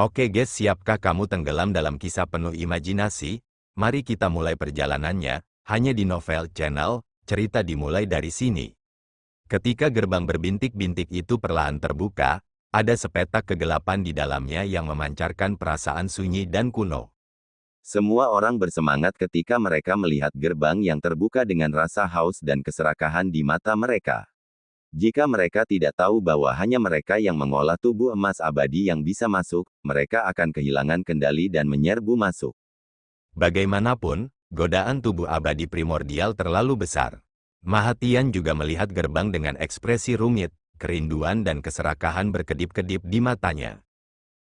Oke guys, siapkah kamu tenggelam dalam kisah penuh imajinasi? Mari kita mulai perjalanannya, hanya di Novel Channel, cerita dimulai dari sini. Ketika gerbang berbintik-bintik itu perlahan terbuka, ada sepetak kegelapan di dalamnya yang memancarkan perasaan sunyi dan kuno. Semua orang bersemangat ketika mereka melihat gerbang yang terbuka dengan rasa haus dan keserakahan di mata mereka. Jika mereka tidak tahu bahwa hanya mereka yang mengolah tubuh emas abadi yang bisa masuk, mereka akan kehilangan kendali dan menyerbu masuk. Bagaimanapun, godaan tubuh abadi primordial terlalu besar. Mahatian juga melihat gerbang dengan ekspresi rumit, kerinduan dan keserakahan berkedip-kedip di matanya.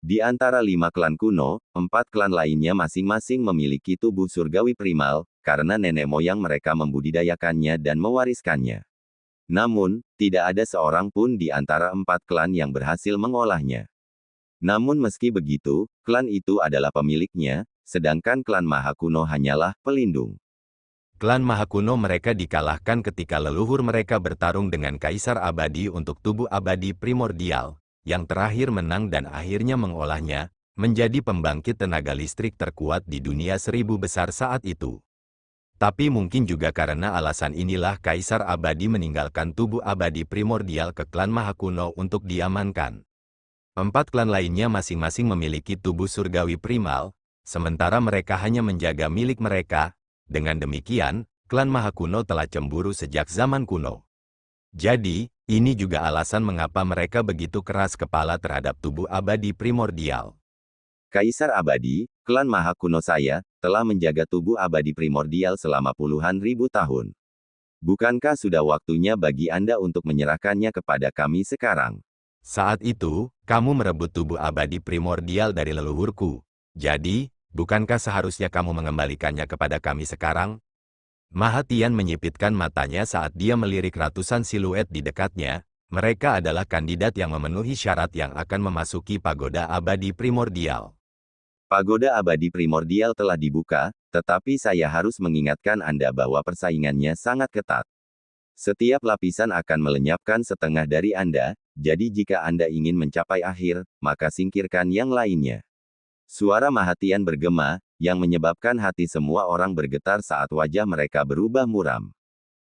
Di antara 5 klan kuno, 4 klan lainnya masing-masing memiliki tubuh surgawi primal, karena nenek moyang mereka membudidayakannya dan mewariskannya. Namun, tidak ada seorang pun di antara 4 klan yang berhasil mengolahnya. Namun meski begitu, klan itu adalah pemiliknya, sedangkan klan Maha Kuno hanyalah pelindung. Klan Maha Kuno mereka dikalahkan ketika leluhur mereka bertarung dengan Kaisar Abadi untuk tubuh abadi primordial, yang terakhir menang dan akhirnya mengolahnya, menjadi pembangkit tenaga listrik terkuat di dunia 1000 besar saat itu. Tapi mungkin juga karena alasan inilah Kaisar Abadi meninggalkan tubuh abadi primordial ke klan Maha Kuno untuk diamankan. 4 klan lainnya masing-masing memiliki tubuh surgawi primal, sementara mereka hanya menjaga milik mereka. Dengan demikian, klan Maha Kuno telah cemburu sejak zaman kuno. Jadi, ini juga alasan mengapa mereka begitu keras kepala terhadap tubuh abadi primordial. Kaisar Abadi, klan Maha Kuno saya, telah menjaga tubuh abadi primordial selama puluhan ribu tahun. Bukankah sudah waktunya bagi Anda untuk menyerahkannya kepada kami sekarang? Saat itu, kamu merebut tubuh abadi primordial dari leluhurku. Jadi, bukankah seharusnya kamu mengembalikannya kepada kami sekarang? Mahatian menyipitkan matanya saat dia melirik ratusan siluet di dekatnya. Mereka adalah kandidat yang memenuhi syarat yang akan memasuki pagoda abadi primordial. Pagoda abadi primordial telah dibuka, tetapi saya harus mengingatkan Anda bahwa persaingannya sangat ketat. Setiap lapisan akan melenyapkan setengah dari Anda, jadi jika Anda ingin mencapai akhir, maka singkirkan yang lainnya. Suara Mahatian bergema, yang menyebabkan hati semua orang bergetar saat wajah mereka berubah muram.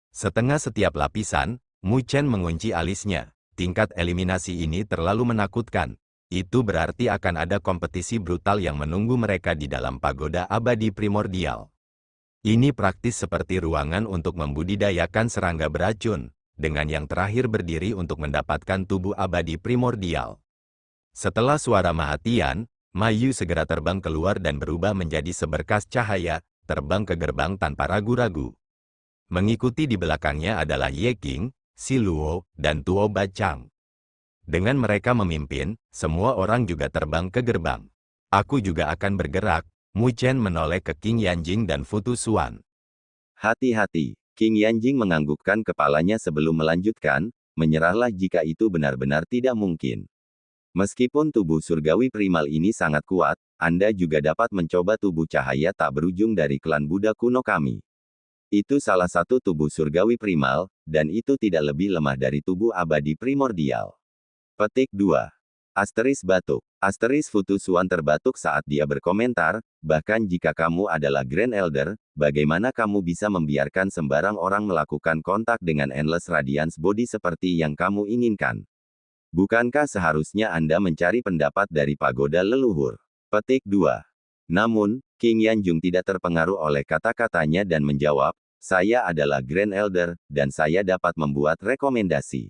Setengah setiap lapisan, Mu Chen mengunci alisnya. Tingkat eliminasi ini terlalu menakutkan. Itu berarti akan ada kompetisi brutal yang menunggu mereka di dalam pagoda abadi primordial. Ini praktis seperti ruangan untuk membudidayakan serangga beracun, dengan yang terakhir berdiri untuk mendapatkan tubuh abadi primordial. Setelah suara Mahatian, Mayu segera terbang keluar dan berubah menjadi seberkas cahaya, terbang ke gerbang tanpa ragu-ragu. Mengikuti di belakangnya adalah Ye Qing, Si Luo, dan Tuo Bachang. Dengan mereka memimpin, semua orang juga terbang ke gerbang. Aku juga akan bergerak, Mu Chen menoleh ke Qing Yanjing dan Futu Xuan. Hati-hati, Qing Yanjing menganggukkan kepalanya sebelum melanjutkan, menyerahlah jika itu benar-benar tidak mungkin. Meskipun tubuh surgawi primal ini sangat kuat, Anda juga dapat mencoba tubuh cahaya tak berujung dari klan Buddha kuno kami. Itu salah satu tubuh surgawi primal, dan itu tidak lebih lemah dari tubuh abadi primordial. Petik 2. Asteris batuk. Asteris Futu Xuan terbatuk saat dia berkomentar, bahkan jika kamu adalah Grand Elder, bagaimana kamu bisa membiarkan sembarang orang melakukan kontak dengan Endless Radiance Body seperti yang kamu inginkan? Bukankah seharusnya Anda mencari pendapat dari pagoda leluhur? Petik 2. Namun, Qing Yanjung tidak terpengaruh oleh kata-katanya dan menjawab, saya adalah Grand Elder, dan saya dapat membuat rekomendasi.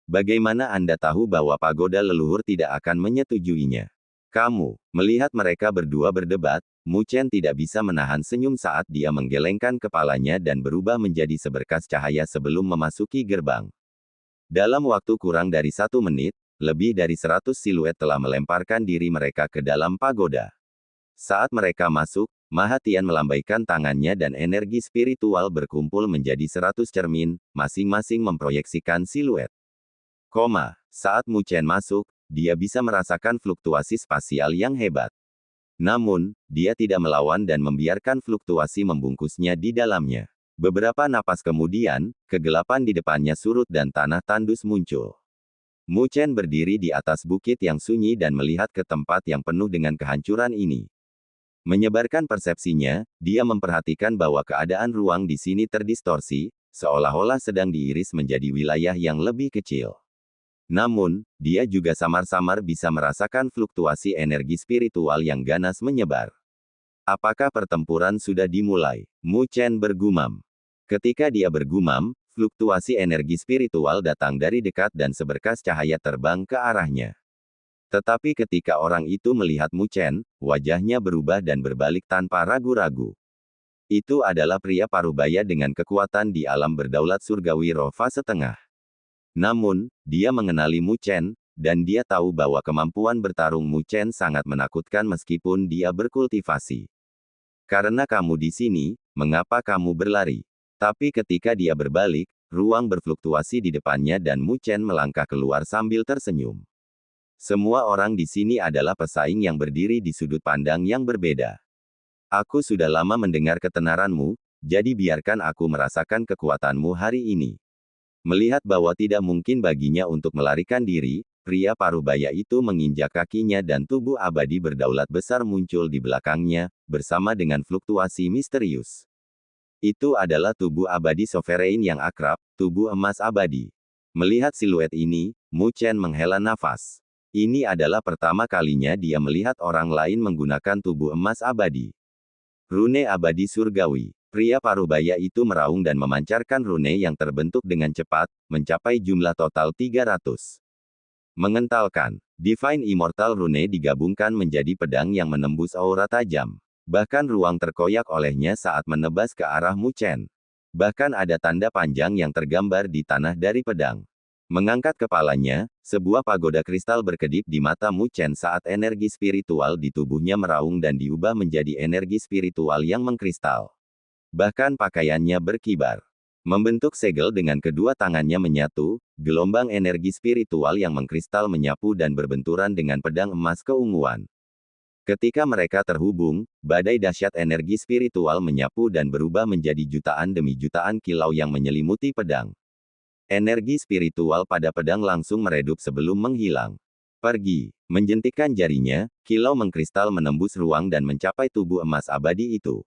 Bagaimana Anda tahu bahwa pagoda leluhur tidak akan menyetujuinya? Kamu, melihat mereka berdua berdebat, Mu Chen tidak bisa menahan senyum saat dia menggelengkan kepalanya dan berubah menjadi seberkas cahaya sebelum memasuki gerbang. Dalam waktu kurang dari 1 menit, lebih dari 100 siluet telah melemparkan diri mereka ke dalam pagoda. Saat mereka masuk, Mahatian melambaikan tangannya dan energi spiritual berkumpul menjadi 100 cermin, masing-masing memproyeksikan siluet. Saat Mu Chen masuk, dia bisa merasakan fluktuasi spasial yang hebat. Namun, dia tidak melawan dan membiarkan fluktuasi membungkusnya di dalamnya. Beberapa napas kemudian, kegelapan di depannya surut dan tanah tandus muncul. Mu Chen berdiri di atas bukit yang sunyi dan melihat ke tempat yang penuh dengan kehancuran ini. Menyebarkan persepsinya, dia memperhatikan bahwa keadaan ruang di sini terdistorsi, seolah-olah sedang diiris menjadi wilayah yang lebih kecil. Namun, dia juga samar-samar bisa merasakan fluktuasi energi spiritual yang ganas menyebar. Apakah pertempuran sudah dimulai? Mu Chen bergumam. Ketika dia bergumam, fluktuasi energi spiritual datang dari dekat dan seberkas cahaya terbang ke arahnya. Tetapi ketika orang itu melihat Mu Chen, wajahnya berubah dan berbalik tanpa ragu-ragu. Itu adalah pria parubaya dengan kekuatan di alam berdaulat surgawi roh fase tengah. Namun, dia mengenali Mu Chen, dan dia tahu bahwa kemampuan bertarung Mu Chen sangat menakutkan meskipun dia berkultivasi. Karena kamu di sini, mengapa kamu berlari? Tapi ketika dia berbalik, ruang berfluktuasi di depannya dan Mu Chen melangkah keluar sambil tersenyum. Semua orang di sini adalah pesaing yang berdiri di sudut pandang yang berbeda. Aku sudah lama mendengar ketenaranmu, jadi biarkan aku merasakan kekuatanmu hari ini. Melihat bahwa tidak mungkin baginya untuk melarikan diri, pria parubaya itu menginjak kakinya dan tubuh abadi berdaulat besar muncul di belakangnya, bersama dengan fluktuasi misterius. Itu adalah tubuh abadi sovereign yang akrab, tubuh emas abadi. Melihat siluet ini, Mu Chen menghela nafas. Ini adalah pertama kalinya dia melihat orang lain menggunakan tubuh emas abadi. Rune abadi surgawi. Pria parubaya itu meraung dan memancarkan rune yang terbentuk dengan cepat, mencapai jumlah total 300. Mengentalkan, Divine Immortal Rune digabungkan menjadi pedang yang menembus aura tajam. Bahkan ruang terkoyak olehnya saat menebas ke arah Mu Chen. Bahkan ada tanda panjang yang tergambar di tanah dari pedang. Mengangkat kepalanya, sebuah pagoda kristal berkedip di mata Mu Chen saat energi spiritual di tubuhnya meraung dan diubah menjadi energi spiritual yang mengkristal. Bahkan pakaiannya berkibar. Membentuk segel dengan kedua tangannya menyatu, gelombang energi spiritual yang mengkristal menyapu dan berbenturan dengan pedang emas keunguan. Ketika mereka terhubung, badai dahsyat energi spiritual menyapu dan berubah menjadi jutaan demi jutaan kilau yang menyelimuti pedang. Energi spiritual pada pedang langsung meredup sebelum menghilang. Pergi. Menjentikkan jarinya, kilau mengkristal menembus ruang dan mencapai tubuh emas abadi itu.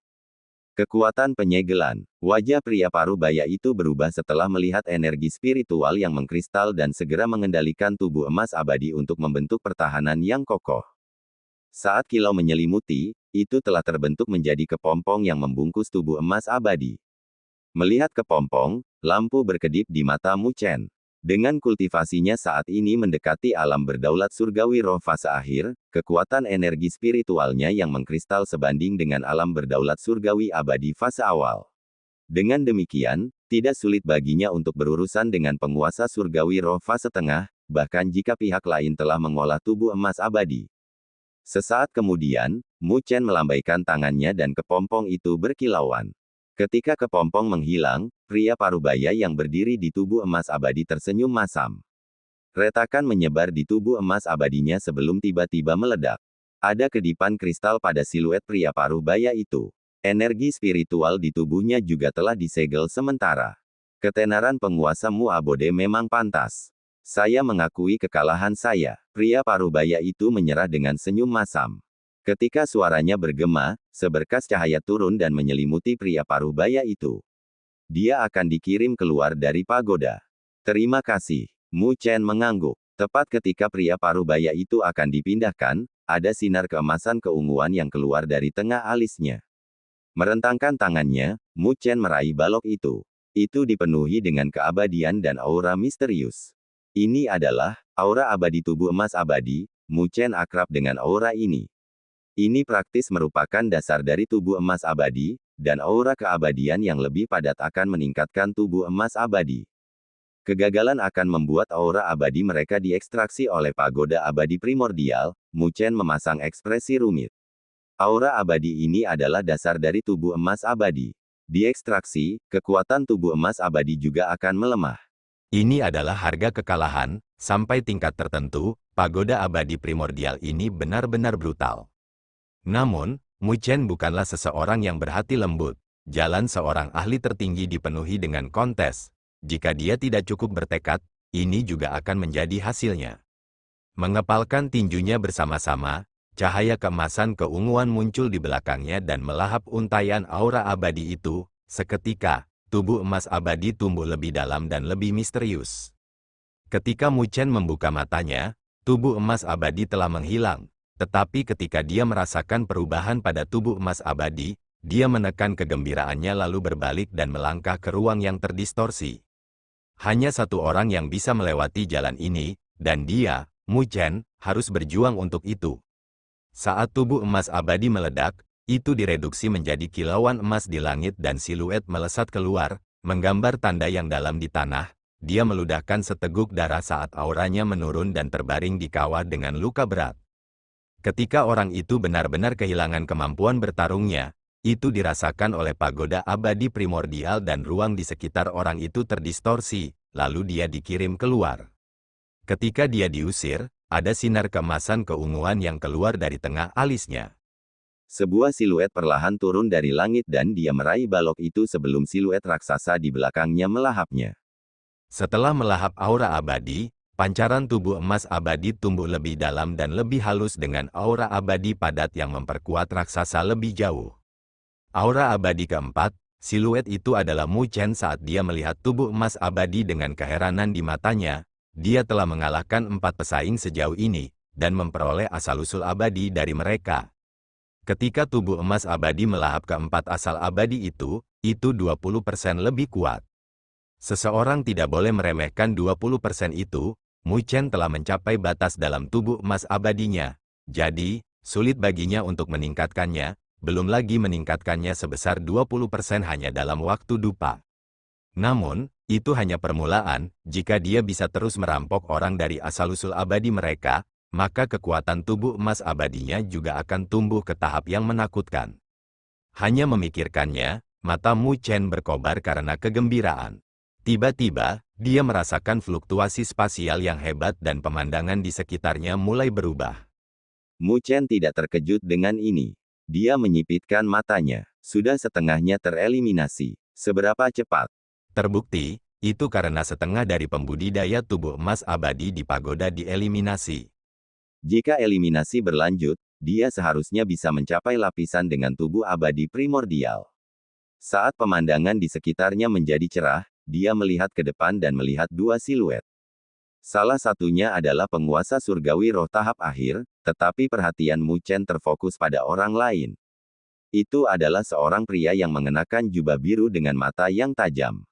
Kekuatan penyegelan. Wajah pria parubaya itu berubah setelah melihat energi spiritual yang mengkristal dan segera mengendalikan tubuh emas abadi untuk membentuk pertahanan yang kokoh. Saat kilau menyelimuti, itu telah terbentuk menjadi kepompong yang membungkus tubuh emas abadi. Melihat kepompong, lampu berkedip di mata Mu Chen. Dengan kultivasinya saat ini mendekati alam berdaulat surgawi roh fase akhir, kekuatan energi spiritualnya yang mengkristal sebanding dengan alam berdaulat surgawi abadi fase awal. Dengan demikian, tidak sulit baginya untuk berurusan dengan penguasa surgawi roh fase tengah, bahkan jika pihak lain telah mengolah tubuh emas abadi. Sesaat kemudian, Mu Chen melambaikan tangannya dan kepompong itu berkilauan. Ketika kepompong menghilang, pria parubaya yang berdiri di tubuh emas abadi tersenyum masam. Retakan menyebar di tubuh emas abadinya sebelum tiba-tiba meledak. Ada kedipan kristal pada siluet pria parubaya itu. Energi spiritual di tubuhnya juga telah disegel sementara. Ketenaran penguasa Mu Abode memang pantas. Saya mengakui kekalahan saya. Pria parubaya itu menyerah dengan senyum masam. Ketika suaranya bergema, seberkas cahaya turun dan menyelimuti pria parubaya itu. Dia akan dikirim keluar dari pagoda. Terima kasih. Mu Chen mengangguk. Tepat ketika pria parubaya itu akan dipindahkan, ada sinar keemasan keunguan yang keluar dari tengah alisnya. Merentangkan tangannya, Mu Chen meraih balok itu. Itu dipenuhi dengan keabadian dan aura misterius. Ini adalah aura abadi tubuh emas abadi. Mu Chen akrab dengan aura ini. Ini praktis merupakan dasar dari tubuh emas abadi, dan aura keabadian yang lebih padat akan meningkatkan tubuh emas abadi. Kegagalan akan membuat aura abadi mereka diekstraksi oleh pagoda abadi primordial. Mu Chen memasang ekspresi rumit. Aura abadi ini adalah dasar dari tubuh emas abadi. Diekstraksi, kekuatan tubuh emas abadi juga akan melemah. Ini adalah harga kekalahan, sampai tingkat tertentu, pagoda abadi primordial ini benar-benar brutal. Namun, Mu Chen bukanlah seseorang yang berhati lembut. Jalan seorang ahli tertinggi dipenuhi dengan kontes. Jika dia tidak cukup bertekad, ini juga akan menjadi hasilnya. Mengepalkan tinjunya bersama-sama, cahaya keemasan keunguan muncul di belakangnya dan melahap untaian aura abadi itu. Seketika, tubuh emas abadi tumbuh lebih dalam dan lebih misterius. Ketika Mu Chen membuka matanya, tubuh emas abadi telah menghilang. Tetapi ketika dia merasakan perubahan pada tubuh emas abadi, dia menekan kegembiraannya lalu berbalik dan melangkah ke ruang yang terdistorsi. Hanya satu orang yang bisa melewati jalan ini, dan dia, Mu Chen, harus berjuang untuk itu. Saat tubuh emas abadi meledak, itu direduksi menjadi kilauan emas di langit dan siluet melesat keluar, menggambar tanda yang dalam di tanah. Dia meludahkan seteguk darah saat auranya menurun dan terbaring di kawah dengan luka berat. Ketika orang itu benar-benar kehilangan kemampuan bertarungnya, itu dirasakan oleh pagoda abadi primordial dan ruang di sekitar orang itu terdistorsi, lalu dia dikirim keluar. Ketika dia diusir, ada sinar keemasan keunguan yang keluar dari tengah alisnya. Sebuah siluet perlahan turun dari langit dan dia meraih balok itu sebelum siluet raksasa di belakangnya melahapnya. Setelah melahap aura abadi, pancaran tubuh emas abadi tumbuh lebih dalam dan lebih halus dengan aura abadi padat yang memperkuat raksasa lebih jauh. Aura abadi keempat, siluet itu adalah Mu Chen saat dia melihat tubuh emas abadi dengan keheranan di matanya. Dia telah mengalahkan 4 pesaing sejauh ini, dan memperoleh asal-usul abadi dari mereka. Ketika tubuh emas abadi melahap keempat asal abadi itu 20% lebih kuat. Seseorang tidak boleh meremehkan 20% itu. Mu Chen telah mencapai batas dalam tubuh emas abadinya. Jadi, sulit baginya untuk meningkatkannya, belum lagi meningkatkannya sebesar 20% hanya dalam waktu dupa. Namun, itu hanya permulaan. Jika dia bisa terus merampok orang dari asal-usul abadi mereka, maka kekuatan tubuh emas abadinya juga akan tumbuh ke tahap yang menakutkan. Hanya memikirkannya, mata Mu Chen berkobar karena kegembiraan. Tiba-tiba, dia merasakan fluktuasi spasial yang hebat dan pemandangan di sekitarnya mulai berubah. Mu Chen tidak terkejut dengan ini. Dia menyipitkan matanya. Sudah setengahnya tereliminasi. Seberapa cepat? Terbukti, itu karena setengah dari pembudidaya tubuh emas abadi di pagoda dieliminasi. Jika eliminasi berlanjut, dia seharusnya bisa mencapai lapisan dengan tubuh abadi primordial. Saat pemandangan di sekitarnya menjadi cerah, dia melihat ke depan dan melihat 2 siluet. Salah satunya adalah penguasa surgawi roh tahap akhir, tetapi perhatian Mu Chen terfokus pada orang lain. Itu adalah seorang pria yang mengenakan jubah biru dengan mata yang tajam.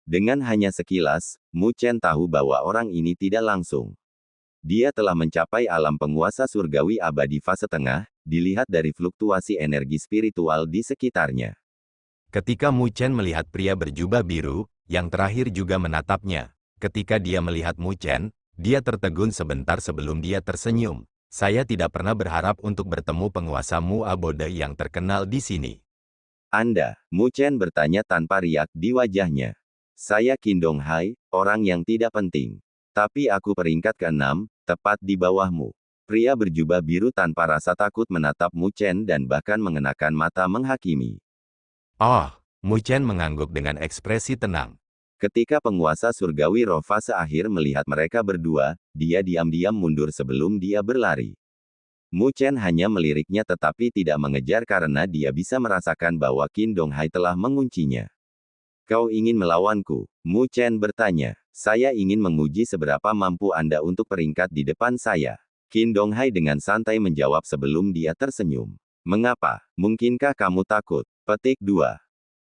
Dengan hanya sekilas, Mu Chen tahu bahwa orang ini tidak langsung. Dia telah mencapai alam penguasa surgawi abadi fase tengah, dilihat dari fluktuasi energi spiritual di sekitarnya. Ketika Mu Chen melihat pria berjubah biru, yang terakhir juga menatapnya. Ketika dia melihat Mu Chen, dia tertegun sebentar sebelum dia tersenyum. Saya tidak pernah berharap untuk bertemu penguasa Mu Abode yang terkenal di sini. Anda, Mu Chen bertanya tanpa riak di wajahnya. Saya Qin Donghai, orang yang tidak penting. Tapi aku peringkat ke-6, tepat di bawahmu. Pria berjubah biru tanpa rasa takut menatap Mu Chen dan bahkan mengenakan mata menghakimi. Oh, Mu Chen mengangguk dengan ekspresi tenang. Ketika penguasa surgawi roh fase akhir melihat mereka berdua, dia diam-diam mundur sebelum dia berlari. Mu Chen hanya meliriknya tetapi tidak mengejar karena dia bisa merasakan bahwa Qin Donghai telah menguncinya. Kau ingin melawanku? Mu Chen bertanya. Saya ingin menguji seberapa mampu Anda untuk peringkat di depan saya. Qin Donghai dengan santai menjawab sebelum dia tersenyum. Mengapa? Mungkinkah kamu takut? Petik 2.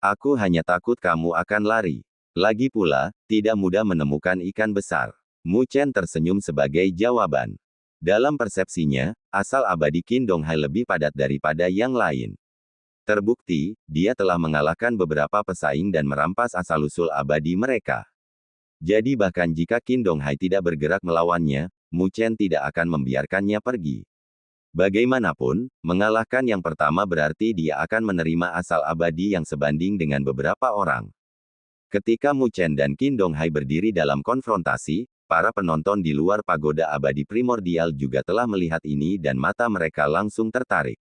Aku hanya takut kamu akan lari. Lagi pula, tidak mudah menemukan ikan besar. Mu Chen tersenyum sebagai jawaban. Dalam persepsinya, asal abadi Qin Donghai lebih padat daripada yang lain. Terbukti, dia telah mengalahkan beberapa pesaing dan merampas asal-usul abadi mereka. Jadi bahkan jika Qin Donghai tidak bergerak melawannya, Mu Chen tidak akan membiarkannya pergi. Bagaimanapun, mengalahkan yang pertama berarti dia akan menerima asal abadi yang sebanding dengan beberapa orang. Ketika Mu Chen dan Qin Donghai berdiri dalam konfrontasi, para penonton di luar pagoda abadi primordial juga telah melihat ini dan mata mereka langsung tertarik.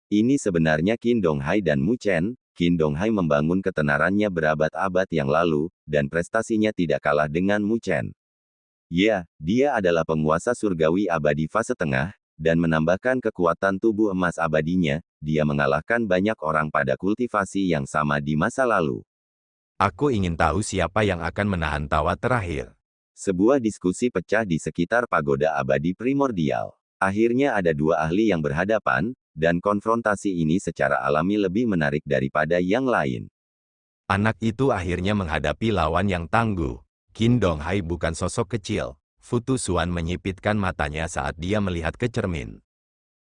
Ini sebenarnya Qin Donghai dan Mu Chen. Qin Donghai membangun ketenarannya berabad-abad yang lalu, dan prestasinya tidak kalah dengan Mu Chen. Ya, dia adalah penguasa surgawi abadi fase tengah, dan menambahkan kekuatan tubuh emas abadinya, dia mengalahkan banyak orang pada kultivasi yang sama di masa lalu. Aku ingin tahu siapa yang akan menahan tawa terakhir. Sebuah diskusi pecah di sekitar pagoda abadi primordial. Akhirnya ada dua ahli yang berhadapan, dan konfrontasi ini secara alami lebih menarik daripada yang lain. Anak itu akhirnya menghadapi lawan yang tangguh. Qin Donghai bukan sosok kecil. Futu Xuan menyipitkan matanya saat dia melihat ke cermin.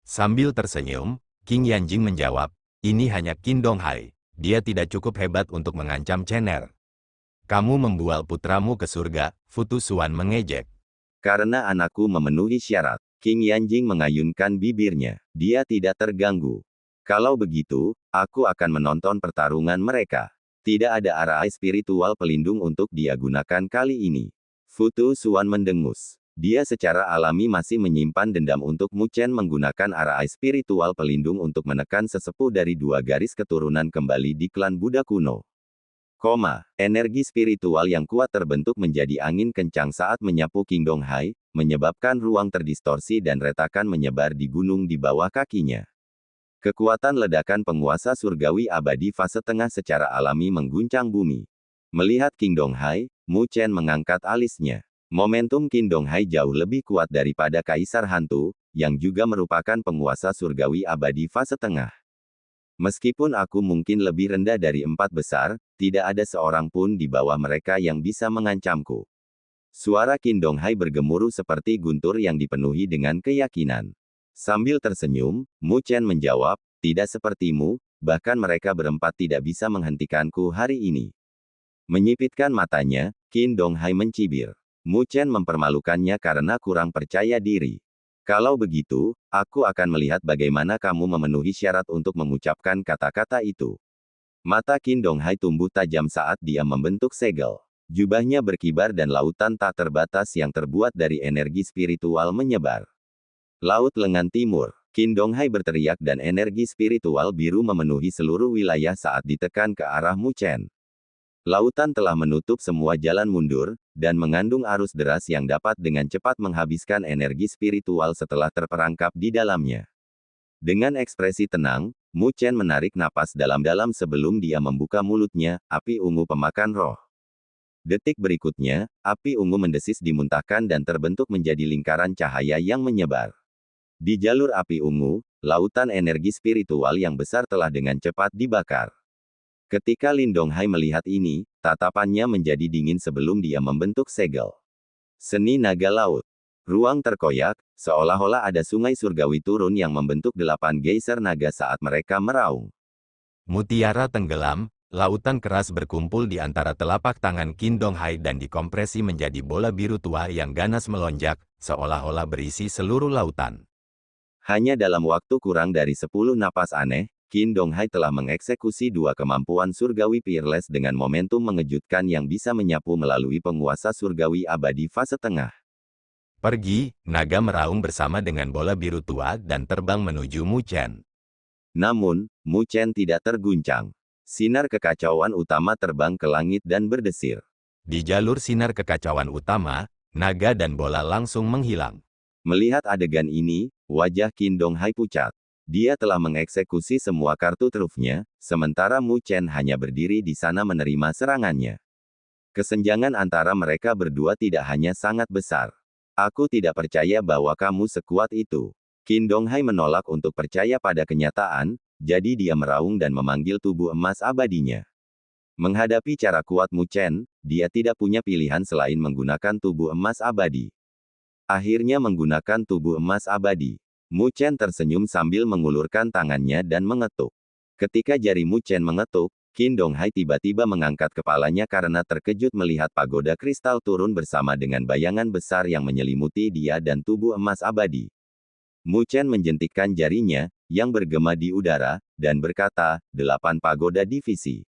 Sambil tersenyum, King Yanjing menjawab, ini hanya Qin Donghai. Dia tidak cukup hebat untuk mengancam Chener. Kamu membual putramu ke surga, Futu Xuan mengejek. Karena anakku memenuhi syarat, King Yanjing mengayunkan bibirnya. Dia tidak terganggu. Kalau begitu, aku akan menonton pertarungan mereka. Tidak ada arai spiritual pelindung untuk dia gunakan kali ini. Futu Xuan mendengus. Dia secara alami masih menyimpan dendam untuk Mu Chen menggunakan arai spiritual pelindung untuk menekan sesepuh dari dua garis keturunan kembali di klan Buddha kuno. Energi spiritual yang kuat terbentuk menjadi angin kencang saat menyapu King Donghai, menyebabkan ruang terdistorsi dan retakan menyebar di gunung di bawah kakinya. Kekuatan ledakan penguasa surgawi abadi fase tengah secara alami mengguncang bumi. Melihat King Donghai, Mu Chen mengangkat alisnya. Momentum King Donghai jauh lebih kuat daripada Kaisar Hantu, yang juga merupakan penguasa surgawi abadi fase tengah. Meskipun aku mungkin lebih rendah dari 4 besar, tidak ada seorang pun di bawah mereka yang bisa mengancamku. Suara King Donghai bergemuruh seperti guntur yang dipenuhi dengan keyakinan. Sambil tersenyum, Mu Chen menjawab, tidak sepertimu, bahkan mereka berempat tidak bisa menghentikanku hari ini. Menyipitkan matanya, King Donghai mencibir. Mu Chen mempermalukannya karena kurang percaya diri. Kalau begitu, aku akan melihat bagaimana kamu memenuhi syarat untuk mengucapkan kata-kata itu. Mata King Donghai tumbuh tajam saat dia membentuk segel. Jubahnya berkibar dan lautan tak terbatas yang terbuat dari energi spiritual menyebar. Laut Lengan Timur. King Donghai berteriak dan energi spiritual biru memenuhi seluruh wilayah saat ditekan ke arah Mu Chen. Lautan telah menutup semua jalan mundur, dan mengandung arus deras yang dapat dengan cepat menghabiskan energi spiritual setelah terperangkap di dalamnya. Dengan ekspresi tenang, Mu Chen menarik napas dalam-dalam sebelum dia membuka mulutnya, api ungu pemakan roh. Detik berikutnya, api ungu mendesis dimuntahkan dan terbentuk menjadi lingkaran cahaya yang menyebar. Di jalur api ungu, lautan energi spiritual yang besar telah dengan cepat dibakar. Ketika Lin Donghai melihat ini, tatapannya menjadi dingin sebelum dia membentuk segel. Seni naga laut. Ruang terkoyak, seolah-olah ada sungai surgawi turun yang membentuk 8 geyser naga saat mereka meraung. Mutiara tenggelam, lautan keras berkumpul di antara telapak tangan Qin Donghai dan dikompresi menjadi bola biru tua yang ganas melonjak, seolah-olah berisi seluruh lautan. Hanya dalam waktu kurang dari 10 napas aneh, Qin Donghai telah mengeksekusi dua kemampuan surgawi peerless dengan momentum mengejutkan yang bisa menyapu melalui penguasa surgawi abadi fase tengah. Pergi, naga meraung bersama dengan bola biru tua dan terbang menuju Mu Chen. Namun, Mu Chen tidak terguncang. Sinar kekacauan utama terbang ke langit dan berdesir. Di jalur sinar kekacauan utama, naga dan bola langsung menghilang. Melihat adegan ini, wajah Qin Donghai pucat. Dia telah mengeksekusi semua kartu trufnya, sementara Mu Chen hanya berdiri di sana menerima serangannya. Kesenjangan antara mereka berdua tidak hanya sangat besar. Aku tidak percaya bahwa kamu sekuat itu. Qin Donghai menolak untuk percaya pada kenyataan, jadi dia meraung dan memanggil tubuh emas abadinya. Menghadapi cara kuat Mu Chen, dia tidak punya pilihan selain menggunakan tubuh emas abadi. Akhirnya menggunakan tubuh emas abadi. Mu Chen tersenyum sambil mengulurkan tangannya dan mengetuk. Ketika jari Mu Chen mengetuk, Qin Donghai tiba-tiba mengangkat kepalanya karena terkejut melihat pagoda kristal turun bersama dengan bayangan besar yang menyelimuti dia dan tubuh emas abadi. Mu Chen menjentikkan jarinya, yang bergema di udara, dan berkata, 8 pagoda divisi.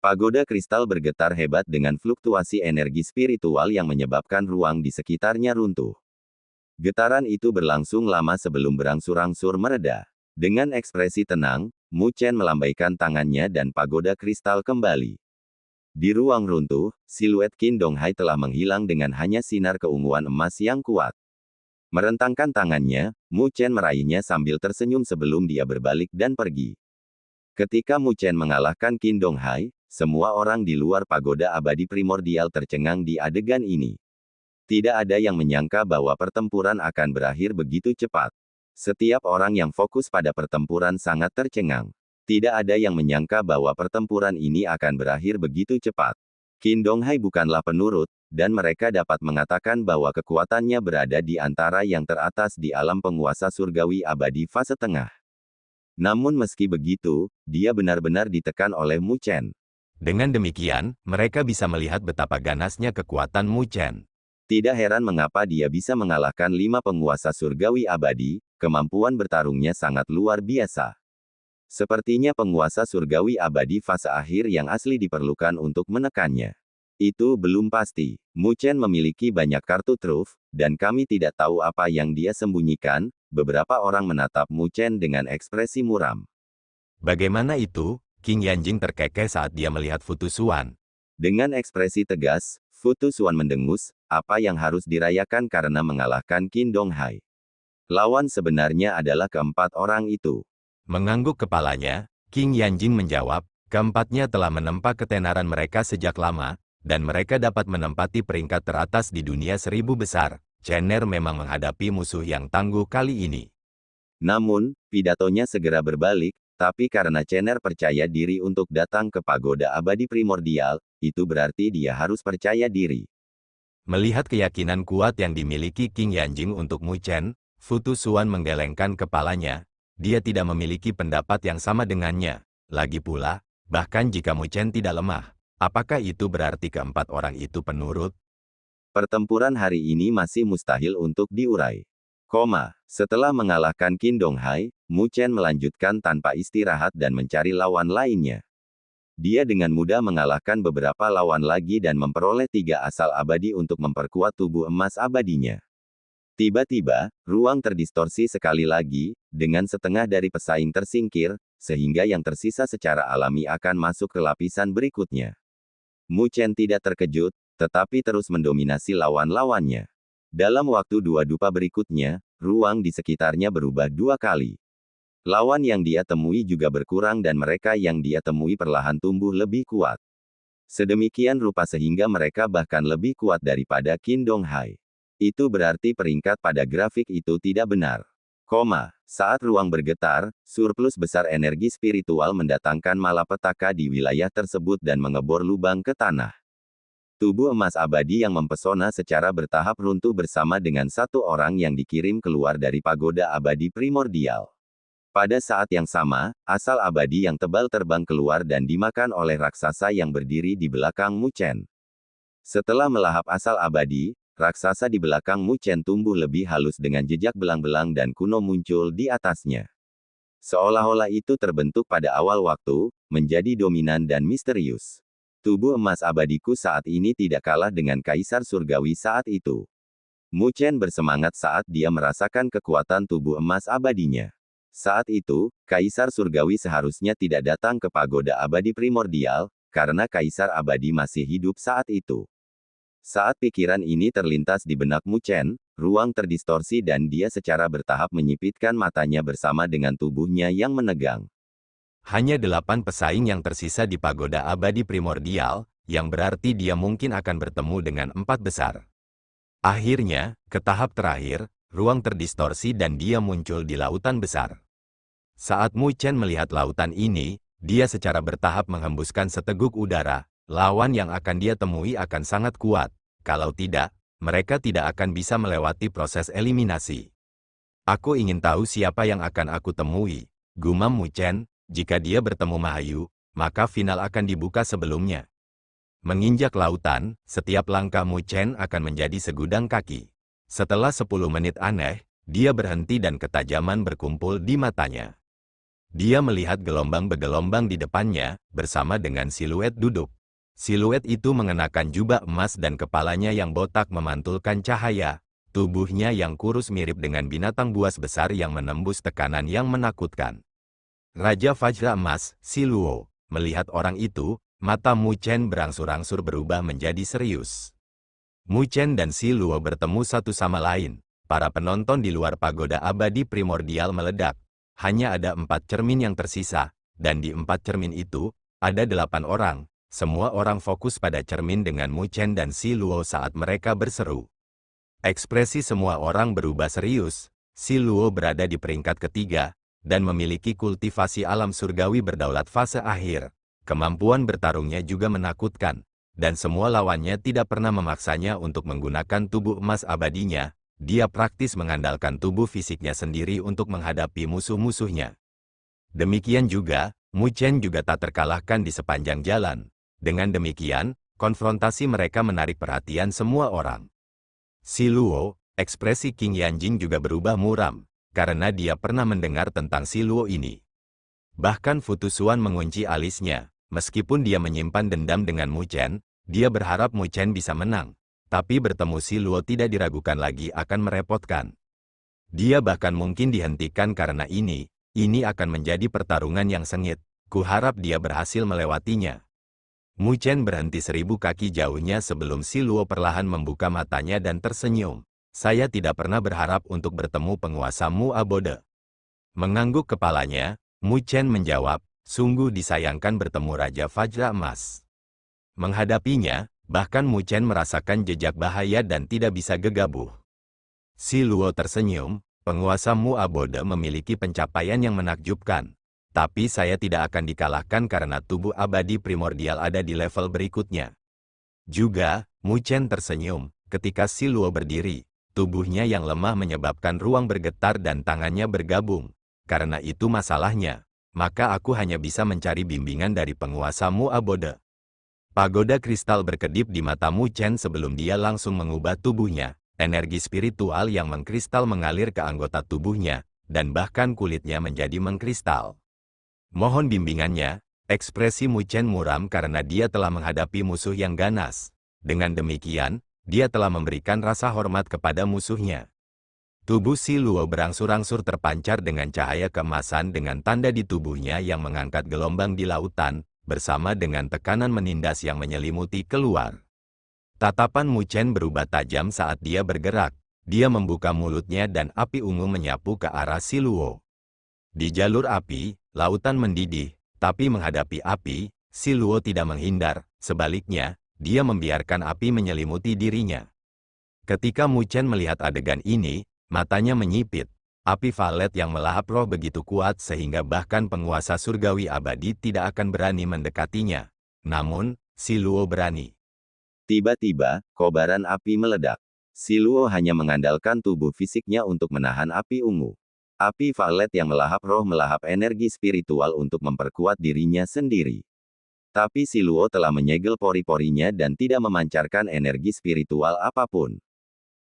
Pagoda kristal bergetar hebat dengan fluktuasi energi spiritual yang menyebabkan ruang di sekitarnya runtuh. Getaran itu berlangsung lama sebelum berangsur-angsur mereda. Dengan ekspresi tenang, Mu Chen melambaikan tangannya dan pagoda kristal kembali. Di ruang runtuh, siluet Qin Donghai telah menghilang dengan hanya sinar keunguan emas yang kuat. Merentangkan tangannya, Mu Chen meraihnya sambil tersenyum sebelum dia berbalik dan pergi. Ketika Mu Chen mengalahkan Qin Donghai, semua orang di luar pagoda abadi primordial tercengang di adegan ini. Tidak ada yang menyangka bahwa pertempuran akan berakhir begitu cepat. Setiap orang yang fokus pada pertempuran sangat tercengang. Tidak ada yang menyangka bahwa pertempuran ini akan berakhir begitu cepat. Qin Donghai bukanlah penurut, dan mereka dapat mengatakan bahwa kekuatannya berada di antara yang teratas di alam penguasa surgawi abadi fase tengah. Namun meski begitu, dia benar-benar ditekan oleh Mu Chen. Dengan demikian, mereka bisa melihat betapa ganasnya kekuatan Mu Chen. Tidak heran mengapa dia bisa mengalahkan 5 penguasa surgawi abadi, kemampuan bertarungnya sangat luar biasa. Sepertinya penguasa surgawi abadi fase akhir yang asli diperlukan untuk menekannya. Itu belum pasti. Mu Chen memiliki banyak kartu truf, dan kami tidak tahu apa yang dia sembunyikan. Beberapa orang menatap Mu Chen dengan ekspresi muram. Bagaimana itu? Qing Yanjing terkekeh saat dia melihat Fu Tusuan. Dengan ekspresi tegas, Fu Tusuan mendengus, apa yang harus dirayakan karena mengalahkan Qin Donghai. Lawan sebenarnya adalah keempat orang itu. Mengangguk kepalanya, Qing Yanjing menjawab, keempatnya telah menempa ketenaran mereka sejak lama, dan mereka dapat menempati peringkat teratas di dunia 1000 besar. Chener memang menghadapi musuh yang tangguh kali ini. Namun, pidatonya segera berbalik, tapi karena Chener percaya diri untuk datang ke pagoda abadi primordial, itu berarti dia harus percaya diri. Melihat keyakinan kuat yang dimiliki Qing Yanjing untuk Mu Chen, Fu Tusuan menggelengkan kepalanya. Dia tidak memiliki pendapat yang sama dengannya. Lagi pula, bahkan jika Mu Chen tidak lemah, apakah itu berarti keempat orang itu penurut? Pertempuran hari ini masih mustahil untuk diurai. Setelah mengalahkan Qin Donghai, Mu Chen melanjutkan tanpa istirahat dan mencari lawan lainnya. Dia dengan mudah mengalahkan beberapa lawan lagi dan memperoleh 3 asal abadi untuk memperkuat tubuh emas abadinya. Tiba-tiba, ruang terdistorsi sekali lagi, dengan setengah dari pesaing tersingkir, sehingga yang tersisa secara alami akan masuk ke lapisan berikutnya. Mu Chen tidak terkejut, tetapi terus mendominasi lawan-lawannya. Dalam waktu 2 dupa berikutnya, ruang di sekitarnya berubah 2 kali. Lawan yang dia temui juga berkurang dan mereka yang dia temui perlahan tumbuh lebih kuat. Sedemikian rupa sehingga mereka bahkan lebih kuat daripada Qin Donghai. Itu berarti peringkat pada grafik itu tidak benar. Saat ruang bergetar, surplus besar energi spiritual mendatangkan malapetaka di wilayah tersebut dan mengebor lubang ke tanah. Tubuh emas abadi yang mempesona secara bertahap runtuh bersama dengan 1 orang yang dikirim keluar dari pagoda abadi primordial. Pada saat yang sama, asal abadi yang tebal terbang keluar dan dimakan oleh raksasa yang berdiri di belakang Mu Chen. Setelah melahap asal abadi, raksasa di belakang Mu Chen tumbuh lebih halus dengan jejak belang-belang dan kuno muncul di atasnya. Seolah-olah itu terbentuk pada awal waktu, menjadi dominan dan misterius. Tubuh emas abadiku saat ini tidak kalah dengan kaisar surgawi saat itu. Mu Chen bersemangat saat dia merasakan kekuatan tubuh emas abadinya. Saat itu, kaisar surgawi seharusnya tidak datang ke pagoda abadi primordial, karena kaisar abadi masih hidup saat itu. Saat pikiran ini terlintas di benak Mu Chen, ruang terdistorsi dan dia secara bertahap menyipitkan matanya bersama dengan tubuhnya yang menegang. Hanya 8 pesaing yang tersisa di pagoda abadi primordial, yang berarti dia mungkin akan bertemu dengan 4 besar. Akhirnya, ke tahap terakhir, ruang terdistorsi dan dia muncul di lautan besar. Saat Mu Chen melihat lautan ini, dia secara bertahap menghembuskan seteguk udara. Lawan yang akan dia temui akan sangat kuat. Kalau tidak, mereka tidak akan bisa melewati proses eliminasi. Aku ingin tahu siapa yang akan aku temui, gumam Mu Chen. Jika dia bertemu Mahayu, maka final akan dibuka sebelumnya. Menginjak lautan, setiap langkah Mu Chen akan menjadi segudang kaki. Setelah 10 menit aneh, dia berhenti dan ketajaman berkumpul di matanya. Dia melihat gelombang bergelombang di depannya, bersama dengan siluet duduk. Siluet itu mengenakan jubah emas dan kepalanya yang botak memantulkan cahaya. Tubuhnya yang kurus mirip dengan binatang buas besar yang menembus tekanan yang menakutkan. Raja Vajra Emas, Siluo, melihat orang itu, Mata Mu Chen berangsur-angsur berubah menjadi serius. Mu Chen dan Si Luo bertemu satu sama lain. Para penonton di luar pagoda abadi primordial meledak. Hanya ada 4 cermin yang tersisa, dan di 4 cermin itu, ada 8 orang. Semua orang fokus pada cermin dengan Mu Chen dan Si Luo saat mereka berseru. Ekspresi semua orang berubah serius. Si Luo berada di peringkat ketiga, dan memiliki kultivasi alam surgawi berdaulat fase akhir. Kemampuan bertarungnya juga menakutkan, dan semua lawannya tidak pernah memaksanya untuk menggunakan tubuh emas abadinya. Dia praktis mengandalkan tubuh fisiknya sendiri untuk menghadapi musuh-musuhnya. Demikian juga, Mu Chen juga tak terkalahkan di sepanjang jalan. Dengan demikian, konfrontasi mereka menarik perhatian semua orang. Si Luo, ekspresi King Yanjing juga berubah muram, karena dia pernah mendengar tentang Si Luo ini. Bahkan Futusuan mengunci alisnya. Meskipun dia menyimpan dendam dengan Mu Chen, dia berharap Mu Chen bisa menang. Tapi bertemu Si Luo tidak diragukan lagi akan merepotkan. Dia bahkan mungkin dihentikan karena ini akan menjadi pertarungan yang sengit. Kuharap dia berhasil melewatinya. Mu Chen berhenti 1000 kaki jauhnya sebelum Si Luo perlahan membuka matanya dan tersenyum. Saya tidak pernah berharap untuk bertemu penguasa Mu Abode. Mengangguk kepalanya, Mu Chen menjawab, sungguh disayangkan bertemu Raja Fajra Emas. Menghadapinya, bahkan Mu Chen merasakan jejak bahaya dan tidak bisa gegabah. Si Luo tersenyum, penguasa Mu Abode memiliki pencapaian yang menakjubkan. Tapi saya tidak akan dikalahkan karena tubuh abadi primordial ada di level berikutnya. Juga, Mu Chen tersenyum, ketika Si Luo berdiri, tubuhnya yang lemah menyebabkan ruang bergetar dan tangannya bergabung. Karena itu masalahnya. Maka aku hanya bisa mencari bimbingan dari penguasa Mu Abode. Pagoda kristal berkedip di mata Mu Chen sebelum dia langsung mengubah tubuhnya. Energi spiritual yang mengkristal mengalir ke anggota tubuhnya, dan bahkan kulitnya menjadi mengkristal. Mohon bimbingannya, ekspresi Mu Chen muram karena dia telah menghadapi musuh yang ganas. Dengan demikian, dia telah memberikan rasa hormat kepada musuhnya. Tubuh Si Luo berangsur-angsur terpancar dengan cahaya keemasan dengan tanda di tubuhnya yang mengangkat gelombang di lautan, bersama dengan tekanan menindas yang menyelimuti keluar. Tatapan Mu Chen berubah tajam saat dia bergerak. Dia membuka mulutnya dan api ungu menyapu ke arah Si Luo. Di jalur api, lautan mendidih, tapi menghadapi api, Si Luo tidak menghindar. Sebaliknya, dia membiarkan api menyelimuti dirinya. Ketika Mu Chen melihat adegan ini, matanya menyipit. Api valet yang melahap roh begitu kuat sehingga bahkan penguasa surgawi abadi tidak akan berani mendekatinya. Namun, Si Luo berani. Tiba-tiba, kobaran api meledak. Si Luo hanya mengandalkan tubuh fisiknya untuk menahan api ungu. Api valet yang melahap roh melahap energi spiritual untuk memperkuat dirinya sendiri. Tapi Si Luo telah menyegel pori-porinya dan tidak memancarkan energi spiritual apapun.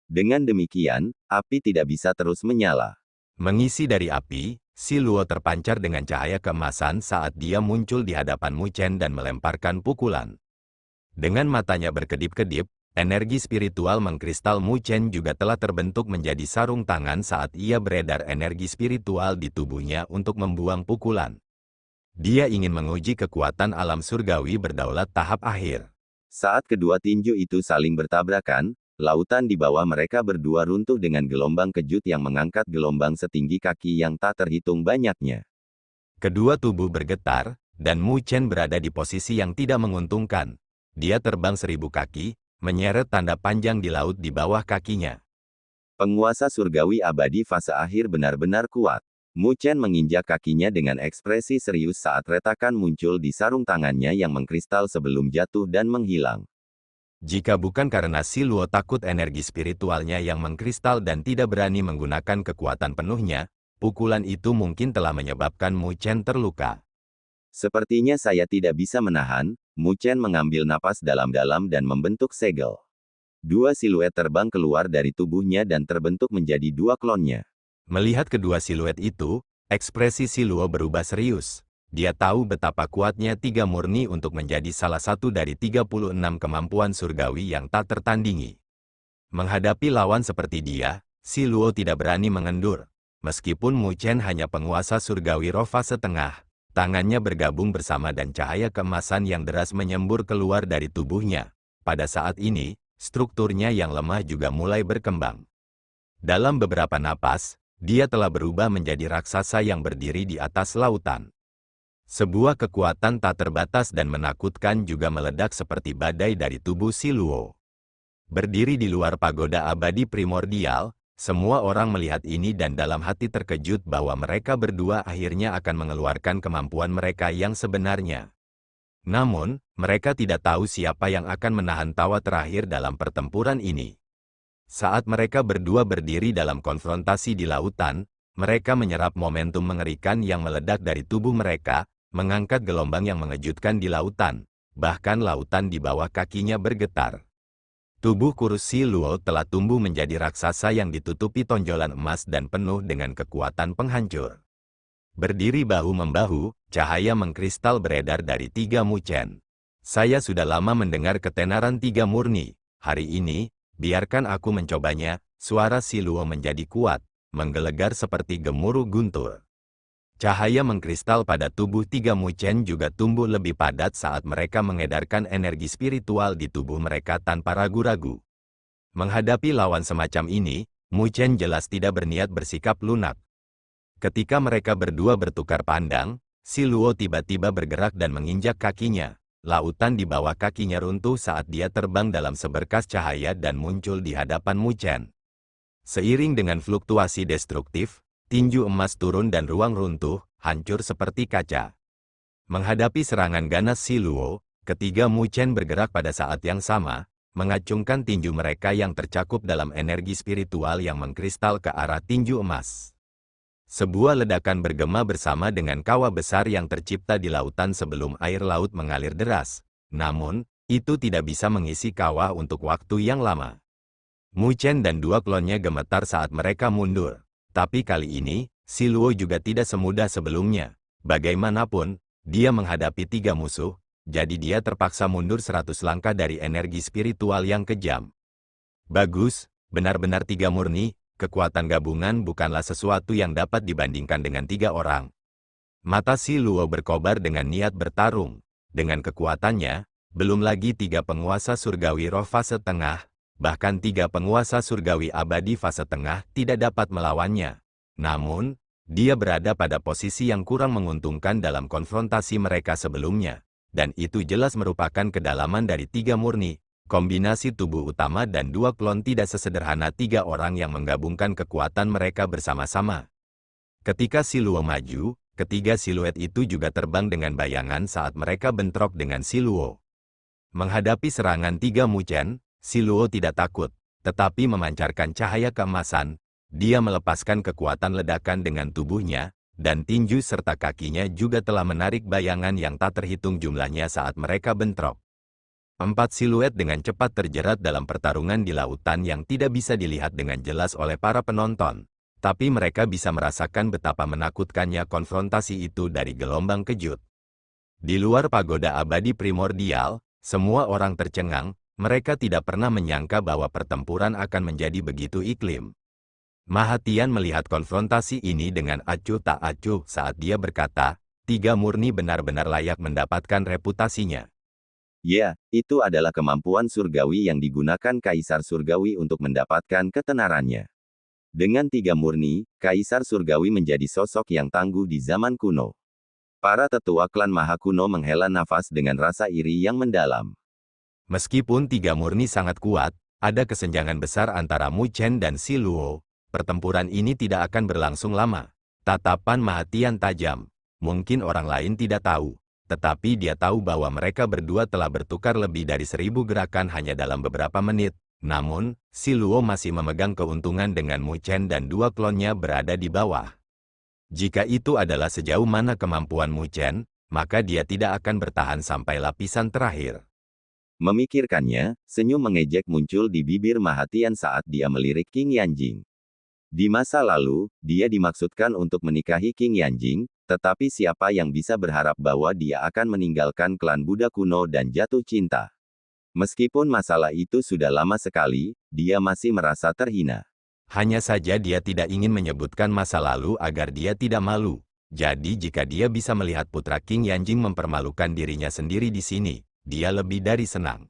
Dengan demikian, api tidak bisa terus menyala. Mengisi dari api, Si Luo terpancar dengan cahaya keemasan saat dia muncul di hadapan Mu Chen dan melemparkan pukulan. Dengan matanya berkedip-kedip, energi spiritual mengkristal Mu Chen juga telah terbentuk menjadi sarung tangan saat ia beredar energi spiritual di tubuhnya untuk membuang pukulan. Dia ingin menguji kekuatan alam surgawi berdaulat tahap akhir. Saat kedua tinju itu saling bertabrakan, lautan di bawah mereka berdua runtuh dengan gelombang kejut yang mengangkat gelombang setinggi kaki yang tak terhitung banyaknya. Kedua tubuh bergetar, dan Mu Chen berada di posisi yang tidak menguntungkan. Dia terbang 1000 kaki, menyeret tanda panjang di laut di bawah kakinya. Penguasa surgawi abadi fase akhir benar-benar kuat. Mu Chen menginjak kakinya dengan ekspresi serius saat retakan muncul di sarung tangannya yang mengkristal sebelum jatuh dan menghilang. Jika bukan karena Si Luo takut energi spiritualnya yang mengkristal dan tidak berani menggunakan kekuatan penuhnya, pukulan itu mungkin telah menyebabkan Mu Chen terluka. Sepertinya saya tidak bisa menahan. Mu Chen mengambil napas dalam-dalam dan membentuk segel. Dua siluet terbang keluar dari tubuhnya dan terbentuk menjadi dua klonnya. Melihat kedua siluet itu, ekspresi Si Luo berubah serius. Dia tahu betapa kuatnya tiga murni untuk menjadi salah satu dari 36 kemampuan surgawi yang tak tertandingi. Menghadapi lawan seperti dia, Si Luo tidak berani mengendur. Meskipun Mu Chen hanya penguasa surgawi roh fase tengah, Tangannya bergabung bersama dan cahaya keemasan yang deras menyembur keluar dari tubuhnya. Pada saat ini, strukturnya yang lemah juga mulai berkembang. Dalam beberapa napas, dia telah berubah menjadi raksasa yang berdiri di atas lautan. Sebuah kekuatan tak terbatas dan menakutkan juga meledak seperti badai dari tubuh Si Luo. Berdiri di luar pagoda abadi primordial, semua orang melihat ini dan dalam hati terkejut bahwa mereka berdua akhirnya akan mengeluarkan kemampuan mereka yang sebenarnya. Namun, mereka tidak tahu siapa yang akan menahan tawa terakhir dalam pertempuran ini. Saat mereka berdua berdiri dalam konfrontasi di lautan, mereka menyerap momentum mengerikan yang meledak dari tubuh mereka, mengangkat gelombang yang mengejutkan di lautan. Bahkan lautan di bawah kakinya bergetar. Tubuh kurus Si Luo telah tumbuh menjadi raksasa yang ditutupi tonjolan emas dan penuh dengan kekuatan penghancur. Berdiri bahu-membahu, cahaya mengkristal beredar dari tiga Muchen. Saya sudah lama mendengar ketenaran tiga murni. Hari ini, biarkan aku mencobanya. Suara Si Luo menjadi kuat, menggelegar seperti gemuruh guntur. Cahaya mengkristal pada tubuh tiga Muchen juga tumbuh lebih padat saat mereka mengedarkan energi spiritual di tubuh mereka tanpa ragu-ragu. Menghadapi lawan semacam ini, Muchen jelas tidak berniat bersikap lunak. Ketika mereka berdua bertukar pandang, Si Luo tiba-tiba bergerak dan menginjak kakinya. Lautan di bawah kakinya runtuh saat dia terbang dalam seberkas cahaya dan muncul di hadapan Muchen. Seiring dengan fluktuasi destruktif, tinju emas turun dan ruang runtuh, hancur seperti kaca. Menghadapi serangan ganas Si Luo, ketiga Muchen bergerak pada saat yang sama, mengacungkan tinju mereka yang tercakup dalam energi spiritual yang mengkristal ke arah tinju emas. Sebuah ledakan bergema bersama dengan kawah besar yang tercipta di lautan sebelum air laut mengalir deras. Namun, itu tidak bisa mengisi kawah untuk waktu yang lama. Muchen dan dua klonnya gemetar saat mereka mundur. Tapi kali ini, Si Luo juga tidak semudah sebelumnya. Bagaimanapun, dia menghadapi tiga musuh, jadi dia terpaksa mundur 100 langkah dari energi spiritual yang kejam. Bagus, benar-benar tiga murni, kekuatan gabungan bukanlah sesuatu yang dapat dibandingkan dengan tiga orang. Mata Si Luo berkobar dengan niat bertarung. Dengan kekuatannya, belum lagi tiga penguasa surgawi roh fase tengah, bahkan tiga penguasa surgawi abadi fase tengah tidak dapat melawannya. Namun, dia berada pada posisi yang kurang menguntungkan dalam konfrontasi mereka sebelumnya. Dan itu jelas merupakan kedalaman dari tiga murni. Kombinasi tubuh utama dan dua klon tidak sesederhana tiga orang yang menggabungkan kekuatan mereka bersama-sama. Ketika Si Luo maju, ketiga siluet itu juga terbang dengan bayangan saat mereka bentrok dengan Si Luo. Menghadapi serangan tiga Muchen, Si Luo tidak takut, tetapi memancarkan cahaya keemasan. Dia melepaskan kekuatan ledakan dengan tubuhnya, dan tinju serta kakinya juga telah menarik bayangan yang tak terhitung jumlahnya saat mereka bentrok. Empat siluet dengan cepat terjerat dalam pertarungan di lautan yang tidak bisa dilihat dengan jelas oleh para penonton. Tapi mereka bisa merasakan betapa menakutkannya konfrontasi itu dari gelombang kejut. Di luar pagoda abadi primordial, semua orang tercengang. Mereka tidak pernah menyangka bahwa pertempuran akan menjadi begitu iklim. Mahatian melihat konfrontasi ini dengan acuh tak acuh saat dia berkata, tiga murni benar-benar layak mendapatkan reputasinya. Ya, itu adalah kemampuan surgawi yang digunakan Kaisar Surgawi untuk mendapatkan ketenarannya. Dengan tiga murni, Kaisar Surgawi menjadi sosok yang tangguh di zaman kuno. Para tetua klan Maha Kuno menghela nafas dengan rasa iri yang mendalam. Meskipun tiga murni sangat kuat, ada kesenjangan besar antara Muchen dan Si Luo. Pertempuran ini tidak akan berlangsung lama. Tatapan Mahatian tajam. Mungkin orang lain tidak tahu, tetapi dia tahu bahwa mereka berdua telah bertukar lebih dari 1000 gerakan hanya dalam beberapa menit. Namun, Si Luo masih memegang keuntungan dengan Muchen dan dua klonnya berada di bawah. Jika itu adalah sejauh mana kemampuan Muchen, maka dia tidak akan bertahan sampai lapisan terakhir. Memikirkannya, senyum mengejek muncul di bibir Mahatian saat dia melirik King Yanjing. Di masa lalu, dia dimaksudkan untuk menikahi King Yanjing, tetapi siapa yang bisa berharap bahwa dia akan meninggalkan klan Buddha kuno dan jatuh cinta? Meskipun masalah itu sudah lama sekali, dia masih merasa terhina. Hanya saja dia tidak ingin menyebutkan masa lalu agar dia tidak malu. Jadi jika dia bisa melihat putra King Yanjing mempermalukan dirinya sendiri di sini, dia lebih dari senang.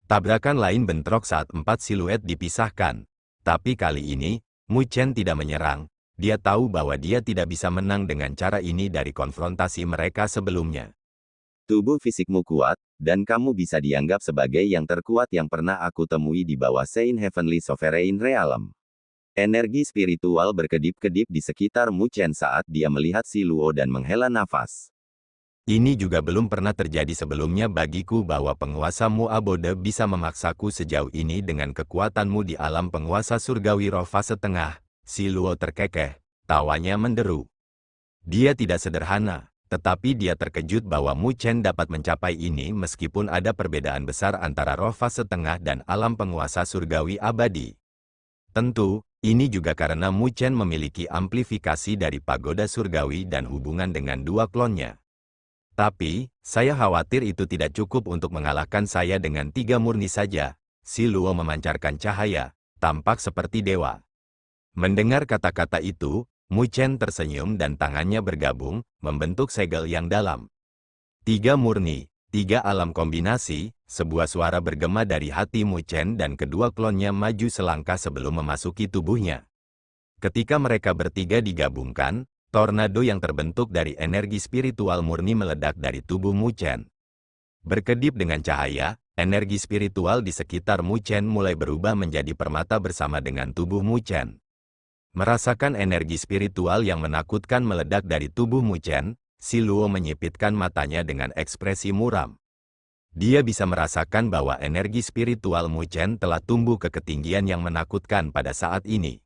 Tabrakan lain bentrok saat 4 siluet dipisahkan. Tapi kali ini, Mu Chen tidak menyerang. Dia tahu bahwa dia tidak bisa menang dengan cara ini dari konfrontasi mereka sebelumnya. Tubuh fisikmu kuat, dan kamu bisa dianggap sebagai yang terkuat yang pernah aku temui di bawah Sein Heavenly Sovereign Realm. Energi spiritual berkedip-kedip di sekitar Mu Chen saat dia melihat Si Luo dan menghela nafas. Ini juga belum pernah terjadi sebelumnya bagiku bahwa penguasa Mu Abode bisa memaksaku sejauh ini dengan kekuatanmu di alam penguasa surgawi roh fase tengah. Si Luo terkekeh, tawanya menderu. Dia tidak sederhana, tetapi dia terkejut bahwa Mu Chen dapat mencapai ini meskipun ada perbedaan besar antara roh fase tengah dan alam penguasa surgawi abadi. Tentu, ini juga karena Mu Chen memiliki amplifikasi dari pagoda surgawi dan hubungan dengan dua klonnya. Tapi, saya khawatir itu tidak cukup untuk mengalahkan saya dengan 3 murni saja. Si Luo memancarkan cahaya, tampak seperti dewa. Mendengar kata-kata itu, Mu Chen tersenyum dan tangannya bergabung, membentuk segel yang dalam. 3 murni, 3 alam kombinasi, sebuah suara bergema dari hati Mu Chen dan kedua klonnya maju selangkah sebelum memasuki tubuhnya. Ketika mereka bertiga digabungkan, tornado yang terbentuk dari energi spiritual murni meledak dari tubuh Mu Chen. Berkedip dengan cahaya, energi spiritual di sekitar Mu Chen mulai berubah menjadi permata bersama dengan tubuh Mu Chen. Merasakan energi spiritual yang menakutkan meledak dari tubuh Mu Chen, Si Luo menyipitkan matanya dengan ekspresi muram. Dia bisa merasakan bahwa energi spiritual Mu Chen telah tumbuh ke ketinggian yang menakutkan pada saat ini.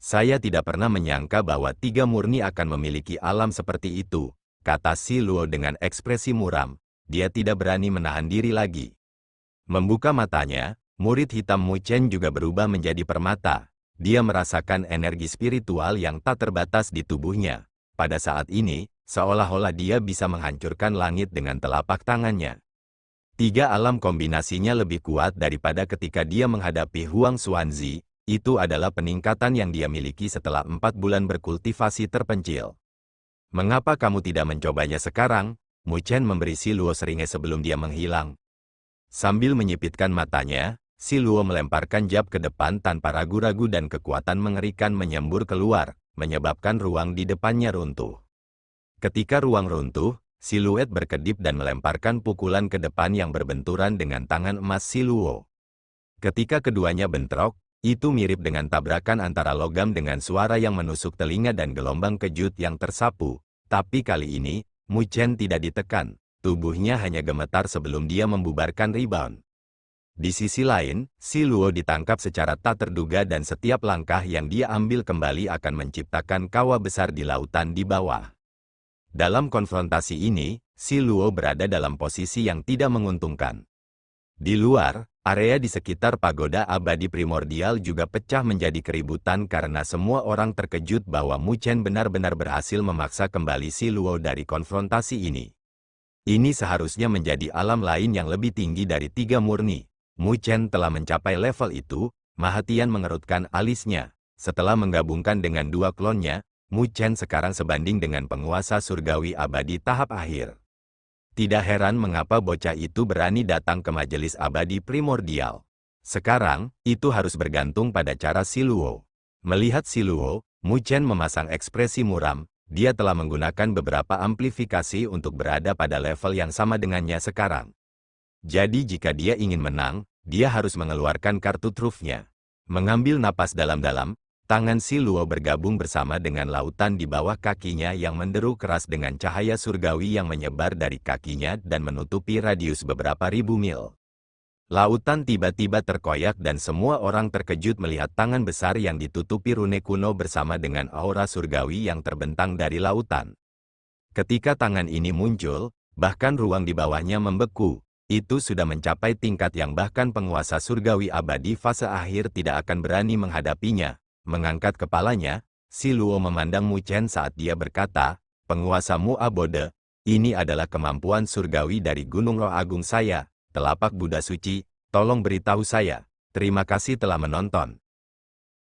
Saya tidak pernah menyangka bahwa 3 murni akan memiliki alam seperti itu, kata Si Luo dengan ekspresi muram. Dia tidak berani menahan diri lagi. Membuka matanya, murid hitam Mu Chen juga berubah menjadi permata. Dia merasakan energi spiritual yang tak terbatas di tubuhnya. Pada saat ini, seolah-olah dia bisa menghancurkan langit dengan telapak tangannya. 3 alam kombinasinya lebih kuat daripada ketika dia menghadapi Huang Xuanzi. Itu adalah peningkatan yang dia miliki setelah 4 bulan berkultivasi terpencil. Mengapa kamu tidak mencobanya sekarang? Mu Chen memberi Si Luo seringnya sebelum dia menghilang. Sambil menyipitkan matanya, Si Luo melemparkan jab ke depan tanpa ragu-ragu dan kekuatan mengerikan menyembur keluar, menyebabkan ruang di depannya runtuh. Ketika ruang runtuh, siluet berkedip dan melemparkan pukulan ke depan yang berbenturan dengan tangan emas Si Luo. Ketika keduanya bentrok, itu mirip dengan tabrakan antara logam dengan suara yang menusuk telinga dan gelombang kejut yang tersapu. Tapi kali ini, Mu Chen tidak ditekan, tubuhnya hanya gemetar sebelum dia membubarkan rebound. Di sisi lain, Si Luo ditangkap secara tak terduga dan setiap langkah yang dia ambil kembali akan menciptakan kawah besar di lautan di bawah. Dalam konfrontasi ini, Si Luo berada dalam posisi yang tidak menguntungkan. Di luar, area di sekitar pagoda abadi primordial juga pecah menjadi keributan karena semua orang terkejut bahwa Mu Chen benar-benar berhasil memaksa kembali Si Luo dari konfrontasi ini. Ini seharusnya menjadi alam lain yang lebih tinggi dari 3 murni. Mu Chen telah mencapai level itu. Mahatian mengerutkan alisnya. Setelah menggabungkan dengan 2 klonnya, Mu Chen sekarang sebanding dengan penguasa surgawi abadi tahap akhir. Tidak heran mengapa bocah itu berani datang ke majelis abadi primordial. Sekarang, itu harus bergantung pada cara Si Luo. Melihat Si Luo, Mu Chen memasang ekspresi muram. Dia telah menggunakan beberapa amplifikasi untuk berada pada level yang sama dengannya sekarang. Jadi jika dia ingin menang, dia harus mengeluarkan kartu trufnya. Mengambil napas dalam-dalam, tangan Si Luo bergabung bersama dengan lautan di bawah kakinya yang menderu keras dengan cahaya surgawi yang menyebar dari kakinya dan menutupi radius beberapa ribu mil. Lautan tiba-tiba terkoyak dan semua orang terkejut melihat tangan besar yang ditutupi rune kuno bersama dengan aura surgawi yang terbentang dari lautan. Ketika tangan ini muncul, bahkan ruang di bawahnya membeku. Itu sudah mencapai tingkat yang bahkan penguasa surgawi abadi fase akhir tidak akan berani menghadapinya. Mengangkat kepalanya, Si Luo memandang Mu Chen saat dia berkata, "Penguasa Mu Abode, ini adalah kemampuan surgawi dari Gunung Roh Agung saya, telapak Buddha suci, tolong beritahu saya." Terima kasih telah menonton.